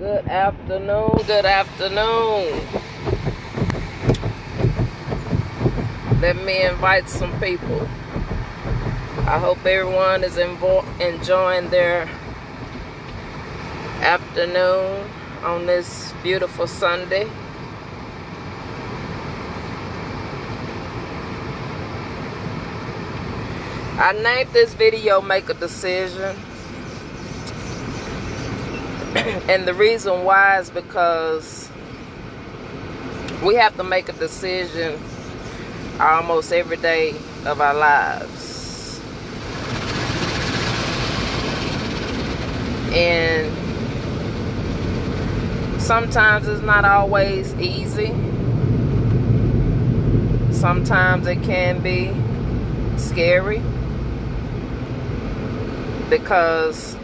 Good afternoon. Good afternoon. Let me invite some people. I hope everyone is enjoying their afternoon on this beautiful Sunday. I named this video Make a Decision. And the reason why is because we have to make a decision almost every day of our lives. And sometimes it's not always easy. Sometimes it can be scary because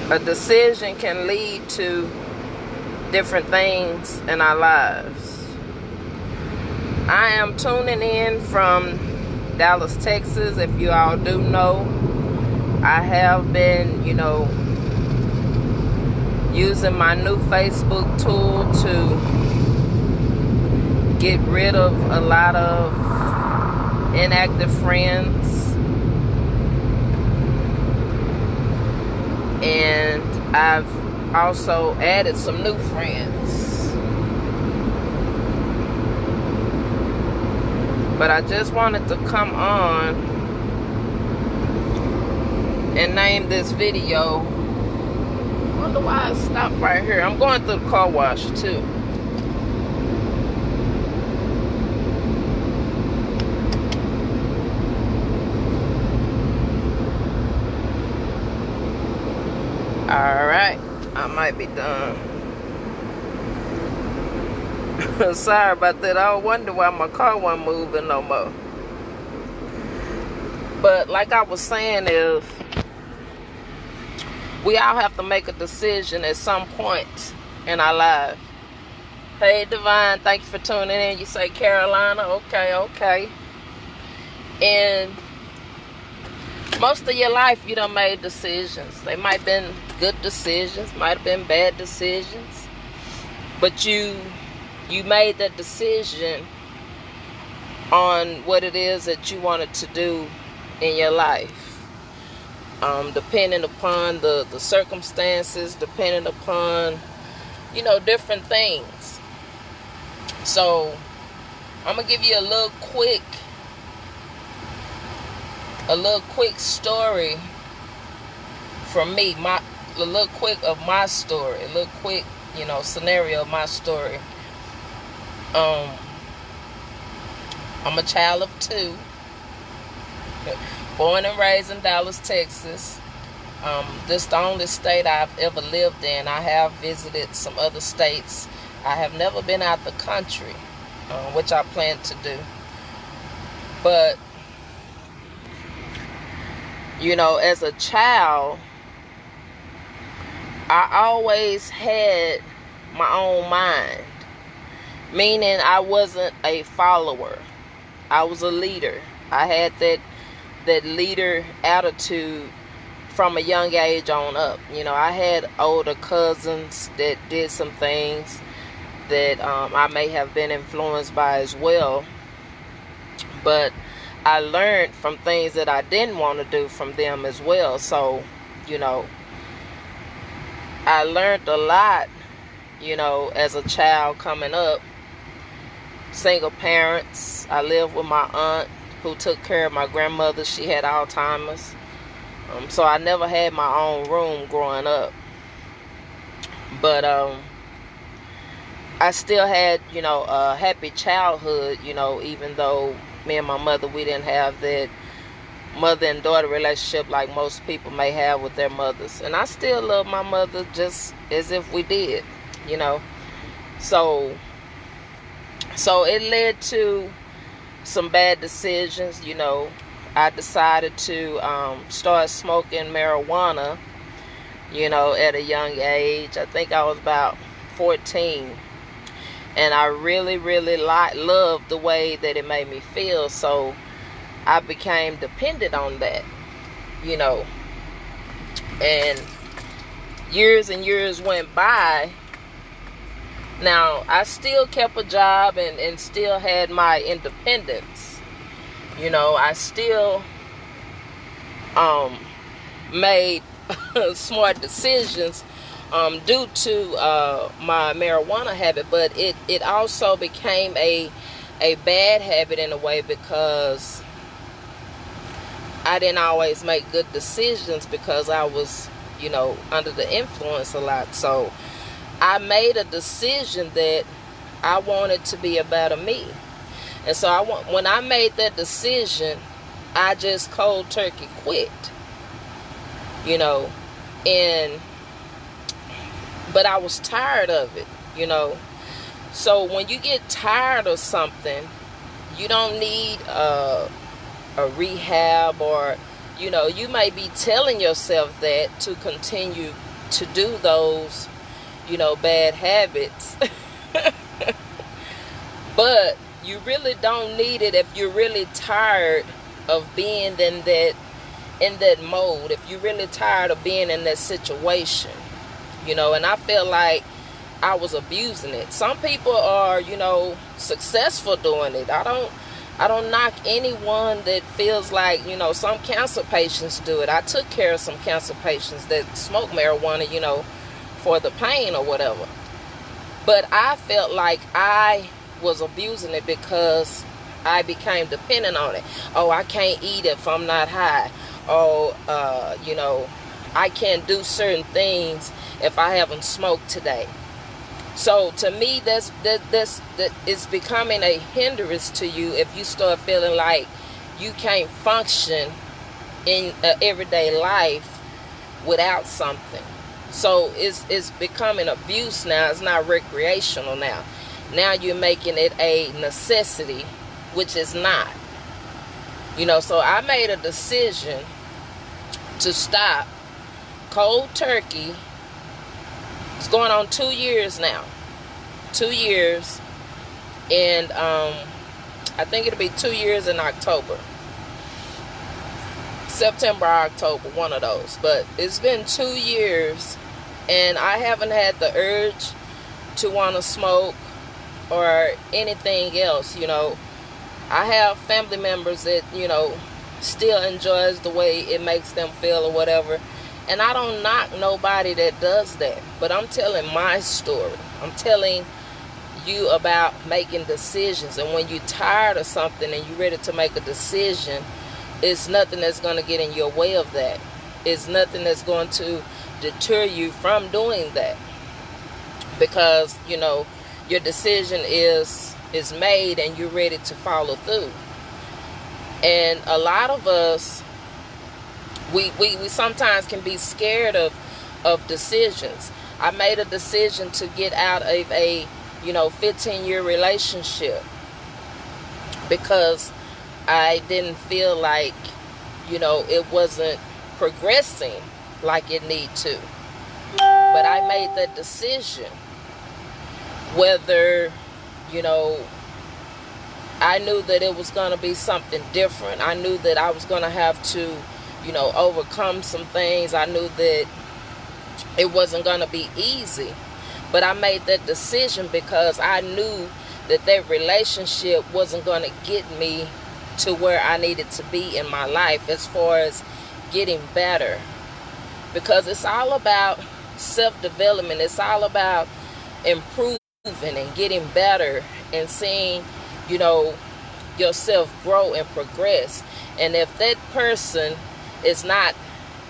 a decision can lead to different things in our lives. I am tuning in from Dallas, Texas. If you all do know, I have been, using my new Facebook tool to get rid of a lot of inactive friends. And I've also added some new friends. But I just wanted to come on and name this video. I wonder why I stopped right here. I'm going through the car wash too. Alright, I might be done. Sorry about that. I wonder why my car wasn't moving no more. But like I was saying, is we all have to make a decision at some point in our life. Hey Divine, thank you for tuning in. You say Carolina, okay. And most of your life you done made decisions. They might have been good decisions, might have been bad decisions, but you made that decision on what it is that you wanted to do in your life, depending upon the circumstances, depending upon different things. So I'm gonna give you a little quick story from me, a little quick of my story, a little quick, scenario of my story. I'm a child of two, born and raised in Dallas, Texas. This is the only state I've ever lived in. I have visited some other states. I have never been out the country, which I plan to do. But as a child, I always had my own mind, meaning I wasn't a follower. I was a leader. I had that leader attitude from a young age on up. I had older cousins that did some things that I may have been influenced by as well, but I learned from things that I didn't want to do from them as well. So, I learned a lot, as a child coming up. Single parents. I lived with my aunt who took care of my grandmother. She had Alzheimer's. So I never had my own room growing up. But I still had, a happy childhood, even though me and my mother, we didn't have that mother and daughter relationship like most people may have with their mothers. And I still love my mother just as if we did, So it led to some bad decisions. I decided to start smoking marijuana, at a young age. I think I was about 14. And I really, really loved the way that it made me feel. So I became dependent on that, And years and years went by. Now, I still kept a job and still had my independence. You know, I still made smart decisions due to my marijuana habit, but it also became a bad habit in a way, because I didn't always make good decisions because I was, you know, under the influence a lot. So I made a decision that I wanted to be a better me. And so when I made that decision, I just cold turkey quit, you know, but I was tired of it, you know. So when you get tired of something, you don't need a rehab, or, you know, you may be telling yourself that to continue to do those, you know, bad habits. But you really don't need it if you're really tired of being in that mode, if you're really tired of being in that situation, you know. And I feel like I was abusing it. Some people are, you know, successful doing it. I don't knock anyone that feels like, you know, some cancer patients do it. I took care of some cancer patients that smoke marijuana, you know, for the pain or whatever. But I felt like I was abusing it because I became dependent on it. Oh, I can't eat if I'm not high. Oh, you know, I can't do certain things if I haven't smoked today. So to me, that is becoming a hindrance to you if you start feeling like you can't function in everyday life without something. So it's becoming abuse now. It's not recreational now. Now you're making it a necessity, which is not. You know, so I made a decision to stop cold turkey. It's going on 2 years now. 2 years. And I think it'll be 2 years in October. September or October, one of those. But it's been 2 years, and I haven't had the urge to want to smoke or anything else, you know. I have family members that, you know, still enjoys the way it makes them feel or whatever. And I don't knock nobody that does that. But I'm telling my story. I'm telling you about making decisions. And when you're tired of something and you're ready to make a decision, it's nothing that's going to get in your way of that. It's nothing that's going to deter you from doing that. Because, you know, your decision is made and you're ready to follow through. And a lot of us, we sometimes can be scared of decisions. I made a decision to get out of a, you know, 15-year relationship because I didn't feel like, you know, it wasn't progressing like it need to. But I made that decision. Whether, you know, I knew that it was going to be something different. I knew that I was going to have to, you know, overcome some things. I knew that it wasn't going to be easy. But I made that decision because I knew that relationship wasn't going to get me to where I needed to be in my life as far as getting better. Because it's all about self-development. It's all about improving and getting better and seeing, you know, yourself grow and progress. And if that person is not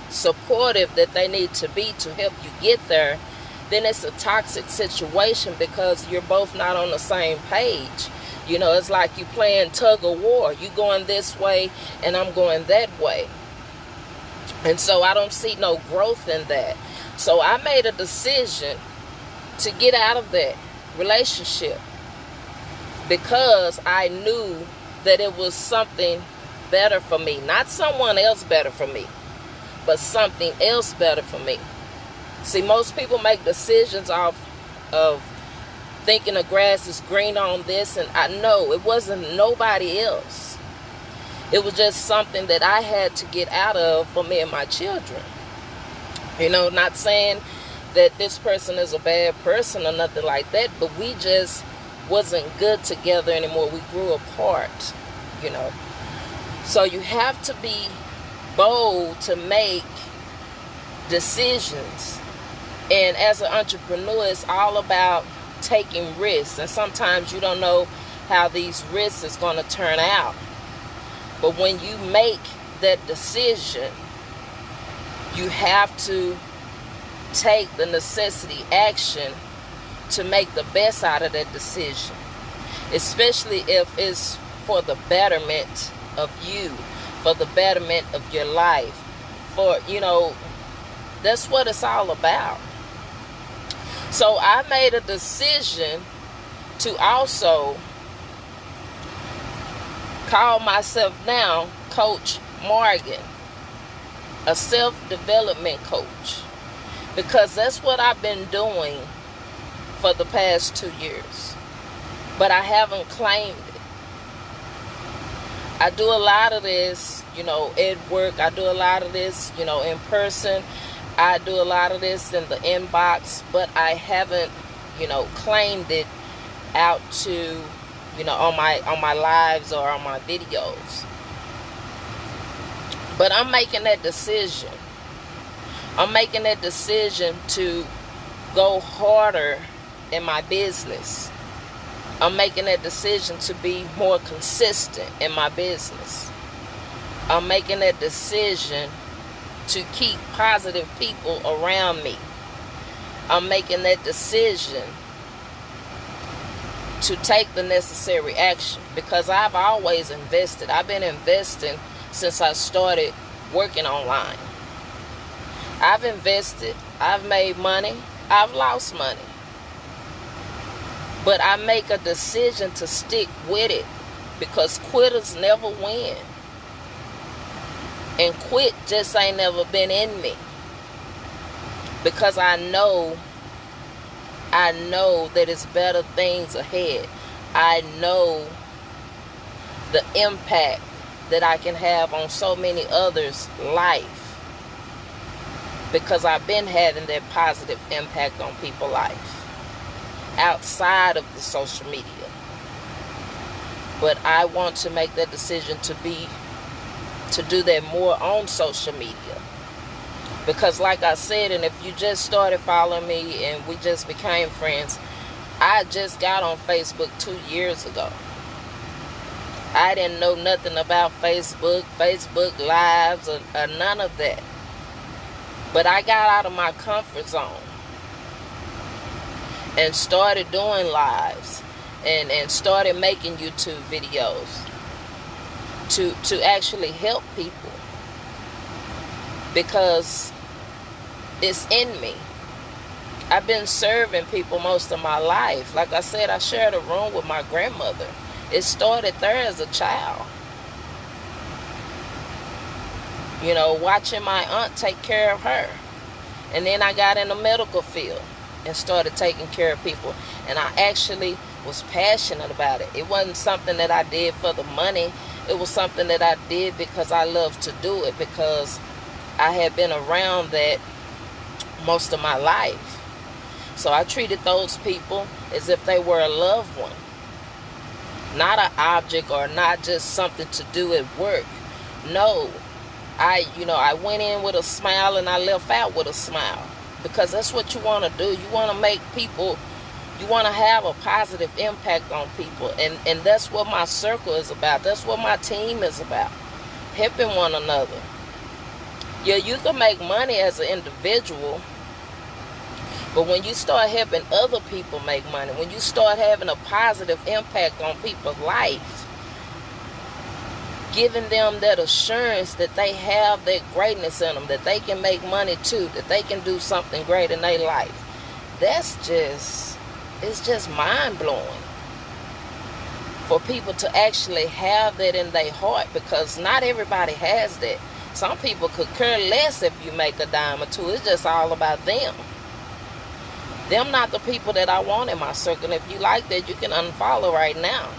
supportive that they need to be to help you get there, then it's a toxic situation because you're both not on the same page. You know, it's like you playing tug of war. You going this way and I'm going that way. And so I don't see no growth in that. So I made a decision to get out of that relationship because I knew that it was something better for me. Not someone else better for me, but something else better for me. See, most people make decisions off of thinking the grass is green on this, and I know it wasn't nobody else. It was just something that I had to get out of for me and my children. You know, not saying that this person is a bad person or nothing like that, but we just wasn't good together anymore. We grew apart, you know. So you have to be bold to make decisions. And as an entrepreneur, it's all about taking risks. And sometimes you don't know how these risks is going to turn out. But when you make that decision, you have to take the necessity action to make the best out of that decision, especially if it's for the betterment of you, for the betterment of your life, for, you know, that's what it's all about. So I made a decision to also call myself now Coach Morgan, a self-development coach, because that's what I've been doing for the past 2 years, but I haven't claimed it. I do a lot of this, you know, at work. I do a lot of this, you know, in person. I do a lot of this in the inbox, but I haven't, you know, claimed it out to, you know, on my lives or on my videos. But I'm making that decision. I'm making that decision to go harder in my business. I'm making that decision to be more consistent in my business. I'm making that decision to keep positive people around me. I'm making that decision to take the necessary action, because I've always invested. I've been investing since I started working online. I've invested. I've made money. I've lost money. But I make a decision to stick with it, because quitters never win. And quit just ain't never been in me. Because I know that it's better things ahead. I know the impact that I can have on so many others' life, because I've been having that positive impact on people's life outside of the social media. But I want to make that decision to do that more on social media. Because like I said, and if you just started following me and we just became friends, I just got on Facebook 2 years ago. I didn't know nothing about Facebook Lives, or none of that. But I got out of my comfort zone and started doing lives and started making YouTube videos to actually help people, because it's in me. I've been serving people most of my life. Like I said, I shared a room with my grandmother. It started there as a child. You know, watching my aunt take care of her. And then I got in the medical field and started taking care of people. And I actually was passionate about it. It wasn't something that I did for the money. It was something that I did because I loved to do it, because I had been around that most of my life. So I treated those people as if they were a loved one. Not an object, or not just something to do at work. No. I went in with a smile and I left out with a smile, because that's what you want to do. You want to make people, you want to have a positive impact on people. And that's what my circle is about. That's what my team is about. Helping one another. Yeah, you can make money as an individual, but when you start helping other people make money, when you start having a positive impact on people's life, giving them that assurance that they have that greatness in them, that they can make money too, that they can do something great in their life, it's just mind-blowing for people to actually have that in their heart, because not everybody has that. Some people could care less if you make a dime or two. It's just all about them. Them not the people that I want in my circle. If you like that, you can unfollow right now.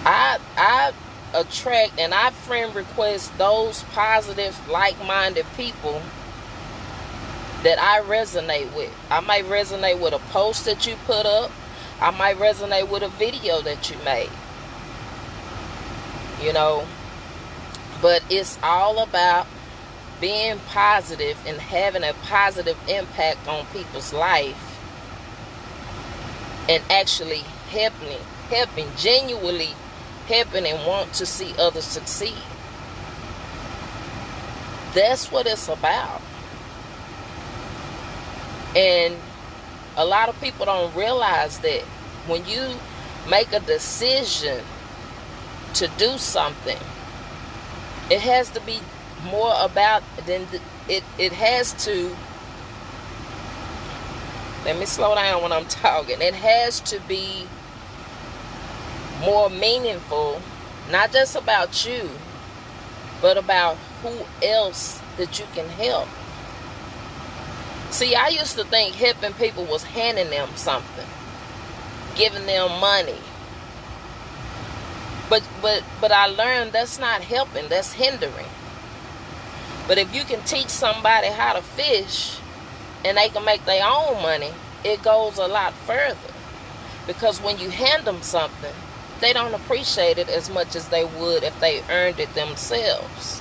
I attract and I friend request those positive, like-minded people that I resonate with. I might resonate with a post that you put up. I might resonate with a video that you made. You know, but it's all about being positive and having a positive impact on people's life, and actually helping, genuinely helping, and want to see others succeed. That's what it's about. And a lot of people don't realize that when you make a decision to do something, it has to be more about than it has to. Let me slow down when I'm talking. It has to be more meaningful, not just about you, but about who else that you can help. See, I used to think helping people was handing them something, giving them money. But I learned that's not helping, that's hindering. But if you can teach somebody how to fish and they can make their own money, it goes a lot further. Because when you hand them something, they don't appreciate it as much as they would if they earned it themselves.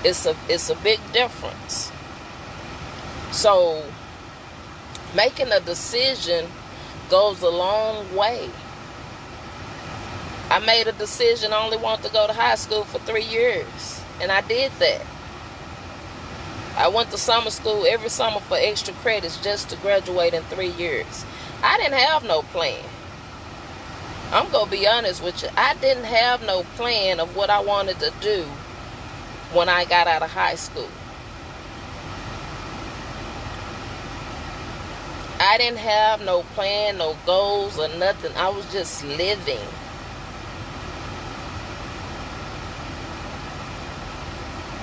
It's a big difference. So making a decision goes a long way. I made a decision I only want to go to high school for 3 years. And I did that. I went to summer school every summer for extra credits just to graduate in 3 years. I didn't have no plan. I'm going to be honest with you. I didn't have no plan of what I wanted to do when I got out of high school. I didn't have no plan, no goals or nothing. I was just living.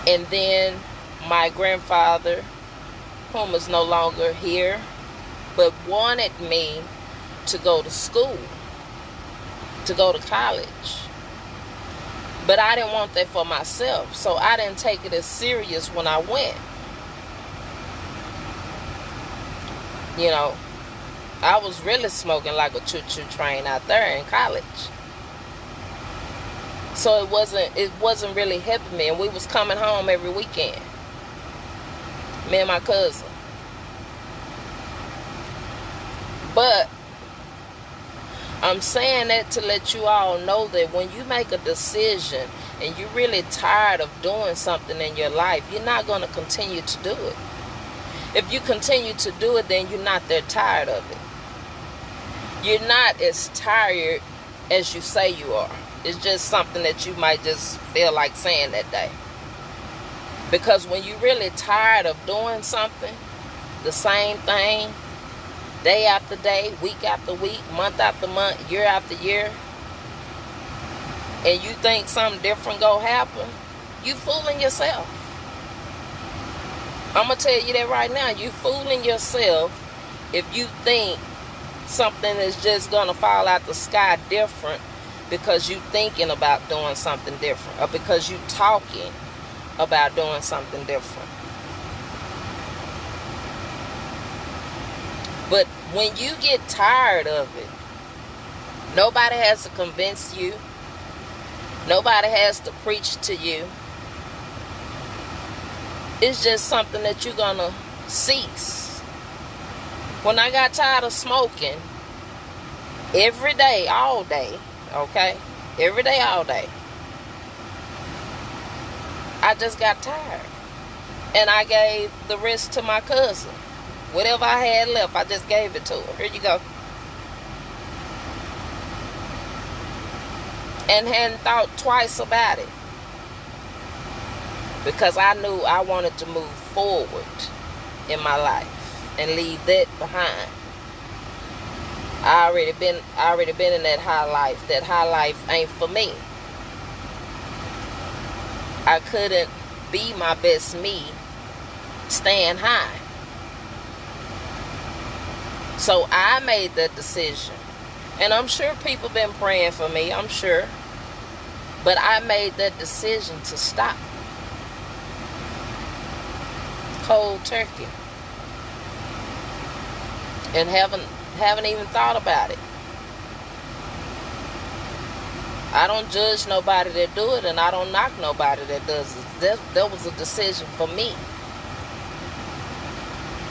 And then my grandfather, whom is no longer here, but wanted me to go to school, to go to college. But I didn't want that for myself, so I didn't take it as serious when I went. You know, I was really smoking like a choo-choo train out there in college. So it wasn't really helping me. And we was coming home every weekend, me and my cousin. But I'm saying that to let you all know that when you make a decision and you're really tired of doing something in your life, you're not going to continue to do it. If you continue to do it, then you're not that tired of it. You're not as tired as you say you are. It's just something that you might just feel like saying that day. Because when you're really tired of doing something, the same thing, day after day, week after week, month after month, year after year, and you think something different gonna happen, you fooling yourself. I'm gonna tell you that right now. You fooling yourself if you think something is just gonna fall out the sky different because you thinking about doing something different, or because you talking about doing something different. But when you get tired of it, nobody has to convince you. Nobody has to preach to you. It's just something that you're gonna cease. When I got tired of smoking every day, all day, okay? Every day, all day, I just got tired. And I gave the rest to my cousin. Whatever I had left, I just gave it to her. Here you go. And hadn't thought twice about it. Because I knew I wanted to move forward in my life and leave that behind. I already been in that high life. That high life ain't for me. I couldn't be my best me staying high. So I made that decision. And I'm sure people been praying for me, I'm sure. But I made that decision to stop. cold turkey and haven't even thought about it. I don't judge nobody that do it, and I don't knock nobody that does it. That was a decision for me.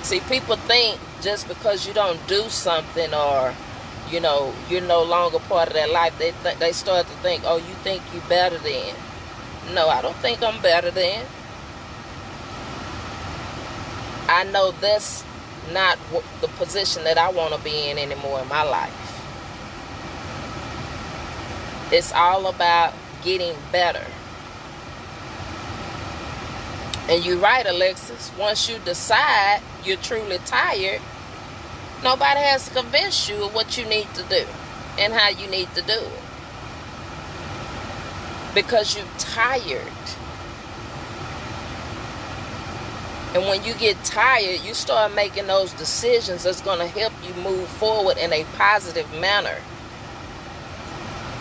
See, people think just because you don't do something, or you're no longer part of their life, they start to think, oh, you think you better than. No, I don't think I'm better than. I know that's not the position that I want to be in anymore in my life. It's all about getting better. And you're right, Alexis. Once you decide you're truly tired, nobody has to convince you of what you need to do and how you need to do it. Because you're tired. And when you get tired, you start making those decisions that's going to help you move forward in a positive manner.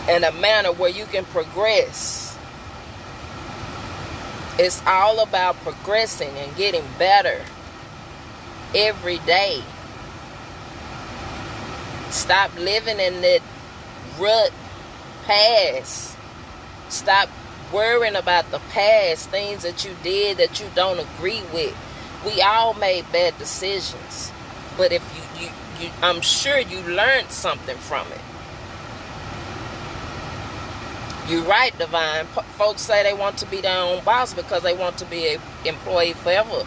In a manner where you can progress. It's all about progressing and getting better every day. Stop living in that rut past. Stop worrying about the past, things that you did that you don't agree with. We all made bad decisions, but if you I'm sure you learned something from it. You're right, Divine. Folks say they want to be their own boss because they want to be an employee forever,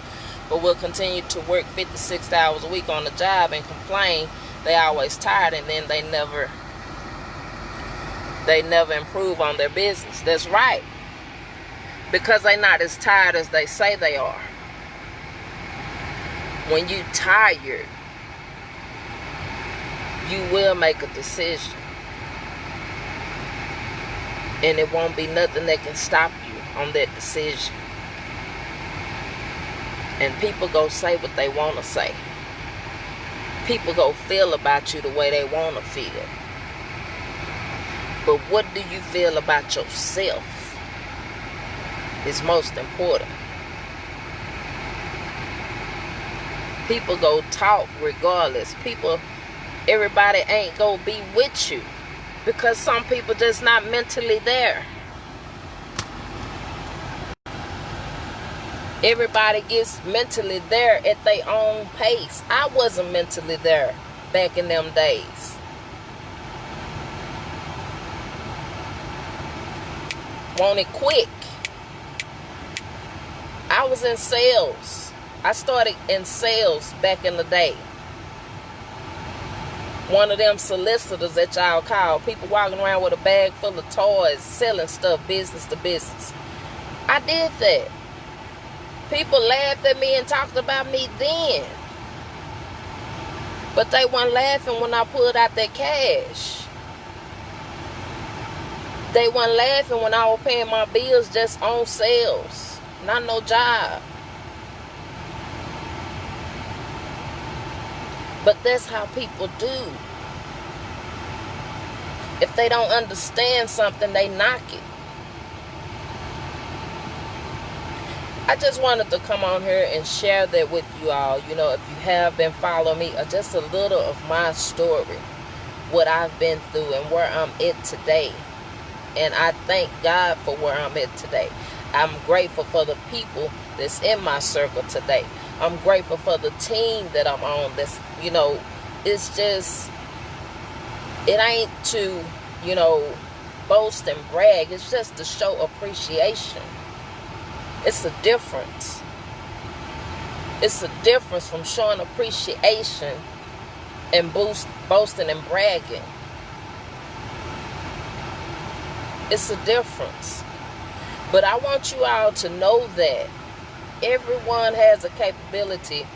but will continue to work 56 hours a week on the job and complain they always tired, and then they never improve on their business. That's right. Because they're not as tired as they say they are. When you're tired, you will make a decision. And it won't be nothing that can stop you on that decision. And people go say what they want to say. People go feel about you the way they want to feel. But what do you feel about yourself is most important. People go talk regardless. Everybody ain't gonna be with you because some people just not mentally there. Everybody gets mentally there at their own pace. I wasn't mentally there back in them days. Want it quick. I was in sales. I started in sales back in the day. One of them solicitors that y'all call. People walking around with a bag full of toys, selling stuff business to business. I did that. People laughed at me and talked about me then. But they weren't laughing when I pulled out that cash. They weren't laughing when I was paying my bills just on sales. Not no job. But that's how people do. If they don't understand something, they knock it. I just wanted to come on here and share that with you all. If you have been following me, just a little of my story, what I've been through and where I'm at today. And I thank God for where I'm at today. I'm grateful for the people that's in my circle today. I'm grateful for the team that I'm on. That's, it's just, it ain't to, boast and brag. It's just to show appreciation. It's a difference. It's a difference from showing appreciation and boasting and bragging. It's a difference. But I want you all to know that everyone has a capability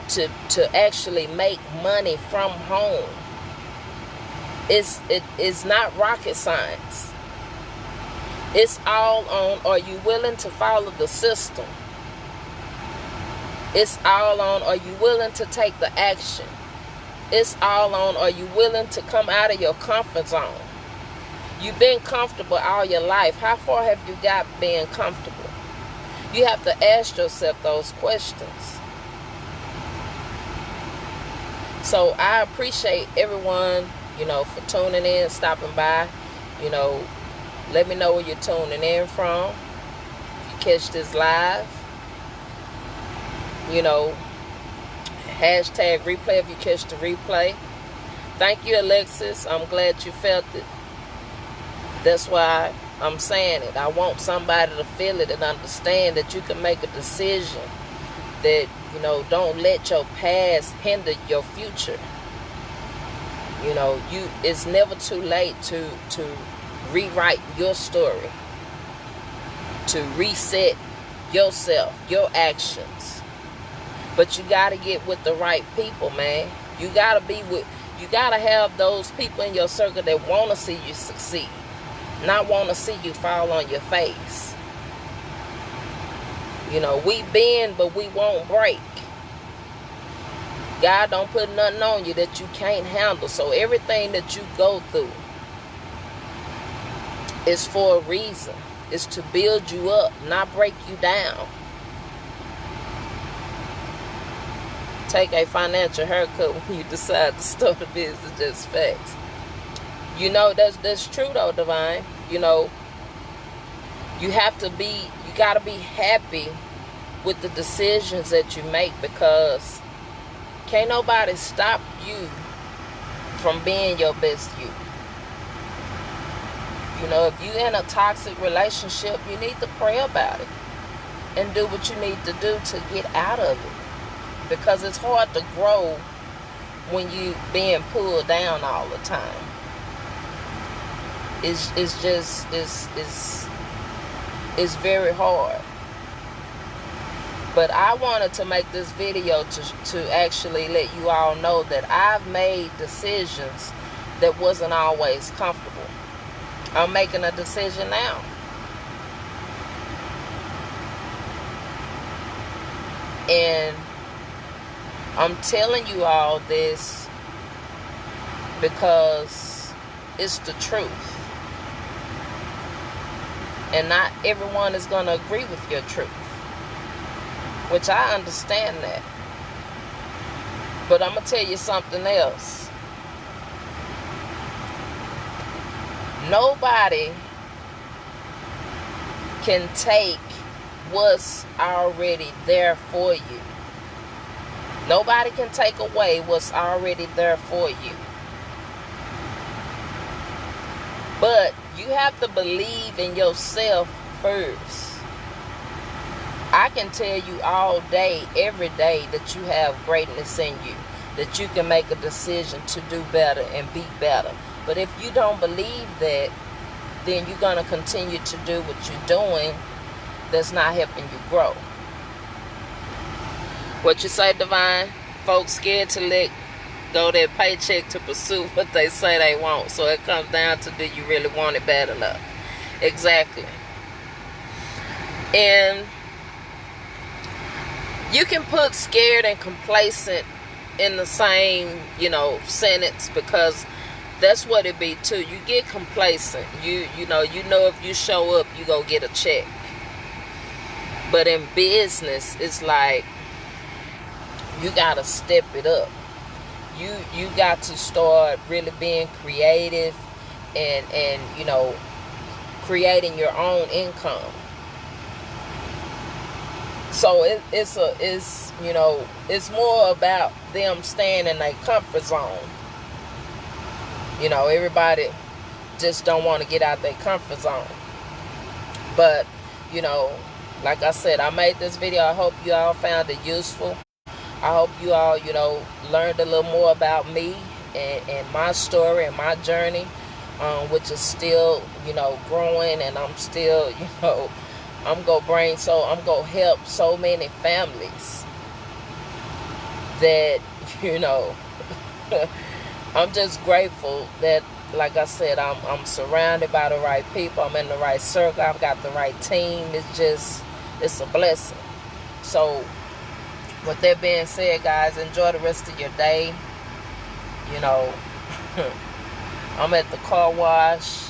to actually make money from home. It's not rocket science. It's all on, are you willing to follow the system? It's all on, are you willing to take the action? It's all on, are you willing to come out of your comfort zone? You've been comfortable all your life. How far have you got being comfortable? You have to ask yourself those questions. So I appreciate everyone, for tuning in, stopping by. Let me know where you're tuning in from. If you catch this live, hashtag replay if you catch the replay. Thank you, Alexis. I'm glad you felt it. That's why I'm saying it. I want somebody to feel it and understand that you can make a decision that, don't let your past hinder your future. It's never too late to rewrite your story, to reset yourself, your actions. But you got to get with the right people, man. You got to have those people in your circle that want to see you succeed, not want to see you fall on your face. We bend, but we won't break. God don't put nothing on you that you can't handle. So everything that you go through is for a reason. It's to build you up, not break you down. Take a financial haircut when you decide to start a business. Just facts. That's true though, Divine. You gotta be happy with the decisions that you make, because can't nobody stop you from being your best you. If you're in a toxic relationship, you need to pray about it and do what you need to do to get out of it. Because it's hard to grow when you being pulled down all the time. It's very hard. But I wanted to make this video to actually let you all know that I've made decisions that wasn't always comfortable. I'm making a decision now. And I'm telling you all this because it's the truth. And not everyone is going to agree with your truth, which I understand that. But I'm going to tell you something else. Nobody can take what's already there for you. Nobody can take away what's already there for you. But you have to believe in yourself first. I can tell you all day, every day, that you have greatness in you, that you can make a decision to do better and be better. But if you don't believe that, then you're going to continue to do what you're doing that's not helping you grow. What you say, Divine? Folks scared to let go their paycheck to pursue what they say they want. So it comes down to, do you really want it bad enough? Exactly. And you can put scared and complacent in the same, sentence, because that's what it be too. You get complacent. You know if you show up, you go get a check. But in business, it's like you gotta step it up. You got to start really being creative and creating your own income. So it's more about them staying in their comfort zone. Everybody just don't want to get out their comfort zone. But, like I said, I made this video. I hope you all found it useful. I hope you all, learned a little more about me and my story and my journey, which is still, growing, and I'm still, I'm going to help so many families that, I'm just grateful that, like I said, I'm surrounded by the right people. I'm in the right circle. I've got the right team. It's a blessing. So, with that being said, guys, enjoy the rest of your day. I'm at the car wash,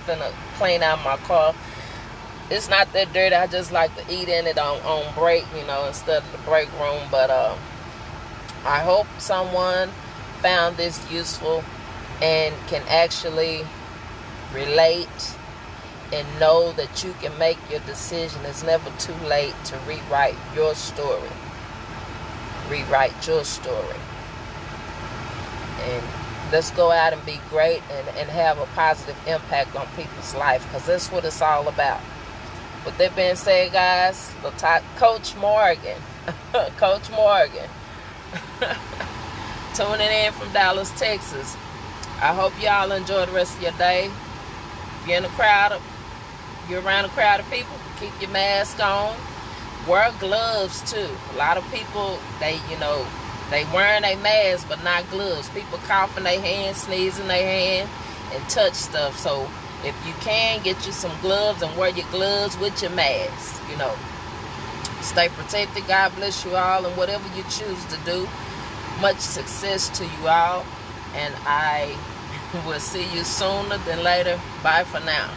finna clean out my car. It's not that dirty. I just like to eat in it on break, instead of the break room. But I hope someone found this useful and can actually relate and know that you can make your decision. It's never too late to rewrite your story. Rewrite your story. And let's go out and be great and have a positive impact on people's life, because that's what it's all about. With that being said, guys, Coach Morgan, Coach Morgan, tuning in from Dallas, Texas. I hope y'all enjoy the rest of your day. If you're in a crowd, you're around a crowd of people, keep your mask on. Wear gloves too. A lot of people, they wearing their masks but not gloves. People cough in their hand, sneeze in their hand, and touch stuff. So if you can, get you some gloves and wear your gloves with your mask. Stay protected. God bless you all, and whatever you choose to do, much success to you all. And I will see you sooner than later. Bye for now.